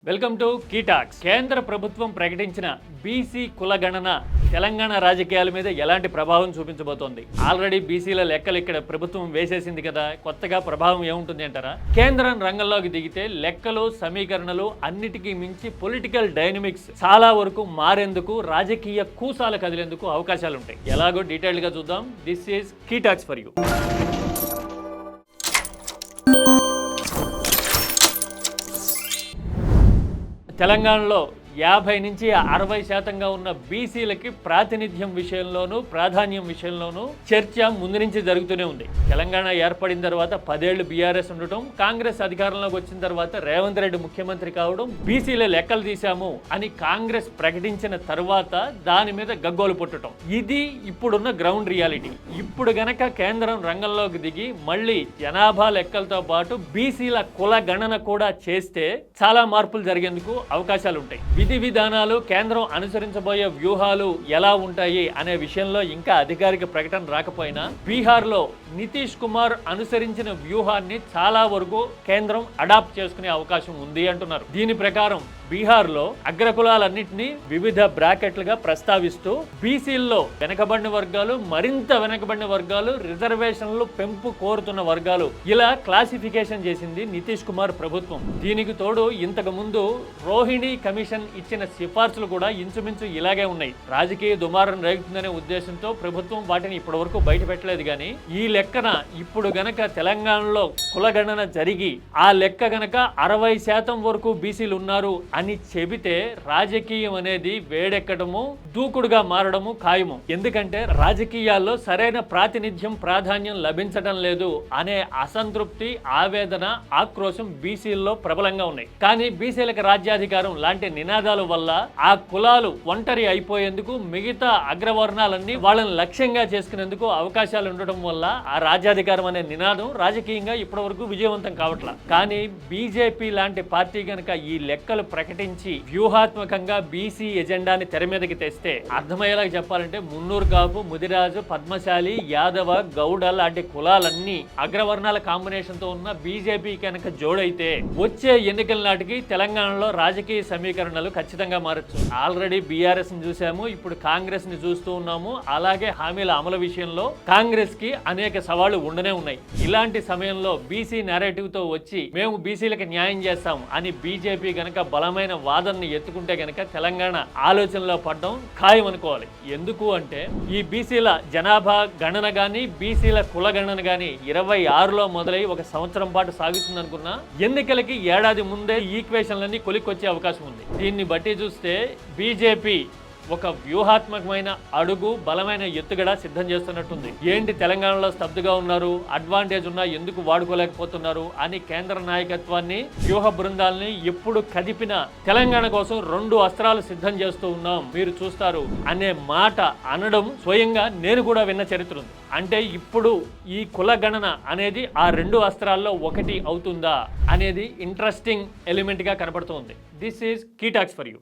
Welcome to కీటాక్స్. కేంద్ర ప్రభుత్వం ప్రకటించిన బీసీ కులగణన తెలంగాణ రాజకీయాల మీద ఎలాంటి ప్రభావం చూపించబోతోంది? ఆల్రెడీ బీసీల లెక్కలు ఇక్కడ ప్రభుత్వం వేసేసింది కదా, కొత్తగా ప్రభావం ఏముంటుంది అంటారా? కేంద్రం రంగంలోకి దిగితే లెక్కలు, సమీకరణలు అన్నిటికీ మించి పొలిటికల్ డైనమిక్స్ చాలా వరకు మారేందుకు, రాజకీయ కూసాలు కదిలేందుకు అవకాశాలు ఉంటాయి. ఎలాగో డీటెయిల్డ్ గా చూద్దాం. This is Keytalks for you. తెలంగాణలో 50 నుంచి 60% ఉన్న బీసీలకి ప్రాతినిధ్యం విషయంలోనూ, ప్రాధాన్యం విషయంలోనూ చర్చ ముందు నుంచి జరుగుతూనే ఉంది. తెలంగాణ ఏర్పడిన తర్వాత 10 ఏళ్లు బీఆర్ఎస్ ఉండటం, కాంగ్రెస్ అధికారంలోకి వచ్చిన తర్వాత రేవంత్ రెడ్డి ముఖ్యమంత్రి కావడం, బీసీల లెక్కలు తీశాము అని కాంగ్రెస్ ప్రకటించిన తర్వాత దాని మీద గగ్గోలు పుట్టడం, ఇది ఇప్పుడున్న గ్రౌండ్ రియాలిటీ. ఇప్పుడు గనక కేంద్రం రంగంలోకి దిగి మళ్ళీ జనాభా లెక్కలతో పాటు బీసీల కుల గణన కూడా చేస్తే చాలా మార్పులు జరిగేందుకు అవకాశాలు ఉంటాయి. విధి విధానాలు, కేంద్రం అనుసరించబోయే వ్యూహాలు ఎలా ఉంటాయి అనే విషయంలో ఇంకా అధికారిక ప్రకటన రాకపోయినా బీహార్లో నితీష్ కుమార్ అనుసరించిన వ్యూహాన్ని చాలా వరకు కేంద్రం అడాప్ట్ చేసుకునే అవకాశం ఉంది అంటున్నారు. దీని ప్రకారం బీహార్లో అగ్రకులాలన్నింటినీ వివిధ బ్రాకెట్లుగా ప్రస్తావిస్తూ బీసీల్లో వెనకబడిన వర్గాలు, మరింత వెనకబడిన వర్గాలు, రిజర్వేషన్లు పెంపు కోరుతున్న వర్గాలు, ఇలా క్లాసిఫికేషన్ చేసింది నితీష్ కుమార్ ప్రభుత్వం. దీనికి తోడు ఇంతకు ముందు రోహిణి కమిషన్ ఇచ్చిన సిఫార్సులు కూడా ఇంచుమించు ఇలాగే ఉన్నాయి. రాజకీయ దుమారం రేగుతుందనే ఉద్దేశంతో ప్రభుత్వం వాటిని ఇప్పటి వరకు బయట పెట్టలేదు. కానీ ఈ లెక్కన ఇప్పుడు గనక తెలంగాణలో కులగణన జరిగి ఆ లెక్క గనక 60% వరకు బీసీలు ఉన్నారు అని చెబితే రాజకీయం అనేది వేడెక్కడము, దూకుడుగా మారడము ఖాయము. ఎందుకంటే రాజకీయాల్లో సరైన ప్రాతినిధ్యం, ప్రాధాన్యం లభించడం లేదు అనే అసంతృప్తి, ఆవేదన, ఆక్రోశం బీసీల్లో ప్రబలంగా ఉన్నాయి. కానీ బీసీలకు రాజ్యాధికారం లాంటి నినాదాల వల్ల ఆ కులాలు ఒంటరి అయిపోయేందుకు, మిగతా అగ్రవర్ణాలన్నీ వాళ్ళని లక్ష్యంగా చేసుకునేందుకు అవకాశాలు ఉండటం వల్ల ఆ రాజ్యాధికారం అనే నినాదం రాజకీయంగా ఇప్పటి వరకు విజయవంతం కావట్లా. కానీ బీజేపీ లాంటి పార్టీ కనుక ఈ లెక్కలు ప్రకటించి వ్యూహాత్మకంగా బీసీ ఎజెండాని తెర మీదకి తెస్తే, అర్థమయ్యేలా చెప్పాలంటే మున్నూరు కాపు, ముదిరాజు, పద్మశాలి, యాదవ, గౌడ లాంటి కులాలన్నీ అగ్రవర్ణాల కాంబినేషన్ తో ఉన్న బీజేపీ కనుక జోడైతే వచ్చే ఎన్నికల నాటికి తెలంగాణలో రాజకీయ సమీకరణలు ఖచ్చితంగా మారచ్చు. ఆల్రెడీ బీఆర్ఎస్ ని చూసాము, ఇప్పుడు కాంగ్రెస్ ని చూస్తూ ఉన్నాము. అలాగే హామీల అమలు విషయంలో కాంగ్రెస్ కి అనేక సవాళ్లు ఉండనే ఉన్నాయి. ఇలాంటి సమయంలో బీసీ నేరేటివ్ తో వచ్చి మేము బీసీలకు న్యాయం చేస్తాం అని బీజేపీ గనక బలమైన వాదనని ఎత్తుకుంటే గనక తెలంగాణ ఆలోచనలో పడడం ఖాయం అనుకోవాలి. ఎందుకు అంటే ఈ బీసీల జనాభా గణన గాని, బీసీల కుల గణన గాని 26లో మొదలై 1 సంవత్సరం పాటు సాగుతుంది అనుకున్నా, ఎన్నికలకి ఏడాది ముందే ఈక్వేషన్లన్నీ కొలిక్కొచ్చే అవకాశం ఉంది. దీన్ని బట్టి చూస్తే బీజేపీ ఒక వ్యూహాత్మకమైన అడుగు, బలమైన ఎత్తుగడ సిద్ధం చేస్తున్నట్టుంది. ఏంటి తెలంగాణలో స్తబ్దుగా ఉన్నారు, అడ్వాంటేజ్ ఉన్నా ఎందుకు వాడుకోలేకపోతున్నారు అని కేంద్ర నాయకత్వాన్ని, వ్యూహ బృందాలని ఎప్పుడు కదిపిన తెలంగాణ కోసం 2 అస్త్రాలు సిద్ధం చేస్తూ ఉన్నాం, మీరు చూస్తారు అనే మాట అనడం స్వయంగా నేను కూడా విన్న చరిత్ర ఉంది. అంటే ఇప్పుడు ఈ కుల గణన అనేది ఆ 2 అస్త్రాల్లో ఒకటి అవుతుందా అనేది ఇంట్రెస్టింగ్ ఎలిమెంట్ గా కనపడుతుంది. This is Keytalks for you.